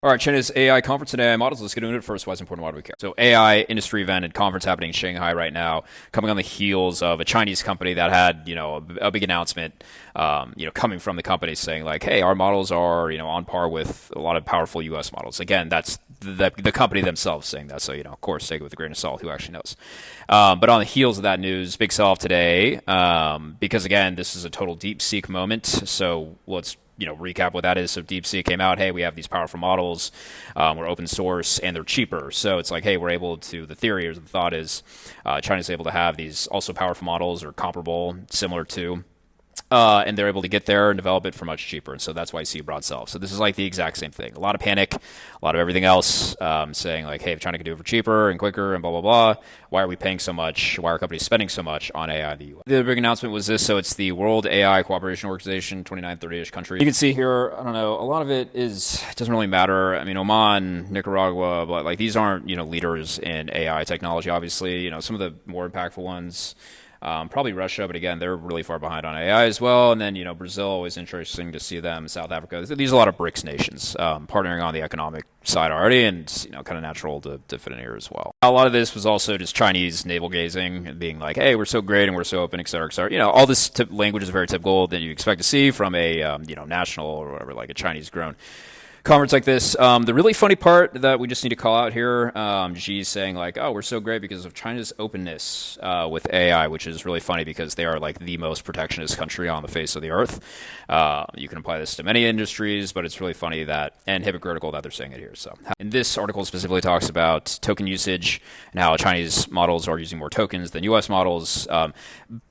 All right, China's AI conference and AI models. Let's get into it first. Why it's important? Why do we care? So, AI industry event and conference happening in Shanghai right now, coming on the heels of a Chinese company that had, a big announcement, coming from the company saying like, hey, our models are, on par with a lot of powerful U.S. models. Again, that's the company themselves saying that. So, of course, take it with a grain of salt. Who actually knows? But on the heels of that news, big sell-off today, because again, this is a total DeepSeek moment. So let's recap what that is. So DeepSeek came out, hey, we have these powerful models, we're open source, and they're cheaper. So it's like, hey, we're able to, the theory or the thought is China's able to have these also powerful models or comparable, similar to, and they're able to get there and develop it for much cheaper. And so that's why you see a broad sell. So this is like the exact same thing. A lot of panic, a lot of everything else, saying like, hey, if China can do it for cheaper and quicker and blah, blah, blah, why are we paying so much? Why are companies spending so much on AI in the US? The big announcement was this. So it's the World AI Cooperation Organization, 29, 30-ish countries. You can see here, I don't know, a lot of it doesn't really matter. I mean, Oman, Nicaragua, but like these aren't, leaders in AI technology, obviously. Some of the more impactful ones, probably Russia, but again, they're really far behind on AI as well. And then, Brazil, always interesting to see them. South Africa, these are a lot of BRICS nations partnering on the economic side already, and kind of natural to fit in here as well. A lot of this was also just Chinese navel gazing and being like, hey, we're so great and we're so open, et cetera, et cetera. All this language is very typical that you expect to see from a national or whatever, like a Chinese grown conference like this. The really funny part that we just need to call out here, Xi's saying like, oh, we're so great because of China's openness with AI, which is really funny because they are like the most protectionist country on the face of the earth. You can apply this to many industries, but it's really funny that, and hypocritical that they're saying it here. So in this article specifically talks about token usage and how Chinese models are using more tokens than US models,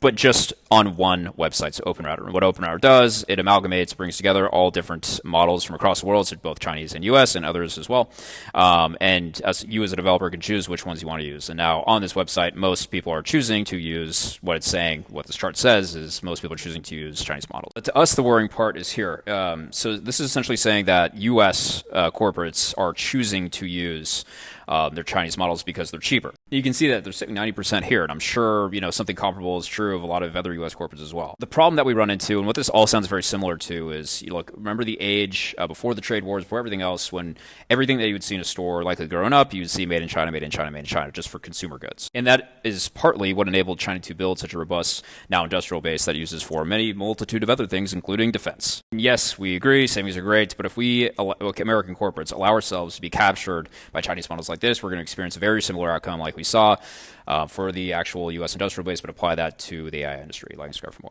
but just on one website, so OpenRouter. And what OpenRouter does, it amalgamates, brings together all different models from across the world, so both Chinese and US and others as well. And you as a developer can choose which ones you want to use. And now on this website, most people are choosing to use what it's saying, what this chart says is most people are choosing to use Chinese models. But to us, the worrying part is here. So this is essentially saying that US corporates are choosing to use their Chinese models because they're cheaper. You can see that they're sitting 90% here, and I'm sure something comparable is true of a lot of other U.S. corporates as well. The problem that we run into, and what this all sounds very similar to, is remember the age before the trade wars, before everything else, when everything that you would see in a store, likely growing up, you would see made in China, made in China, made in China, just for consumer goods. And that is partly what enabled China to build such a robust, now industrial base that it uses for many multitude of other things, including defense. And yes, we agree, savings are great, but if we, American corporates, allow ourselves to be captured by Chinese models like this, we're going to experience a very similar outcome like we saw for the actual U.S. industrial base, but apply that to the AI industry. Like and subscribe for more.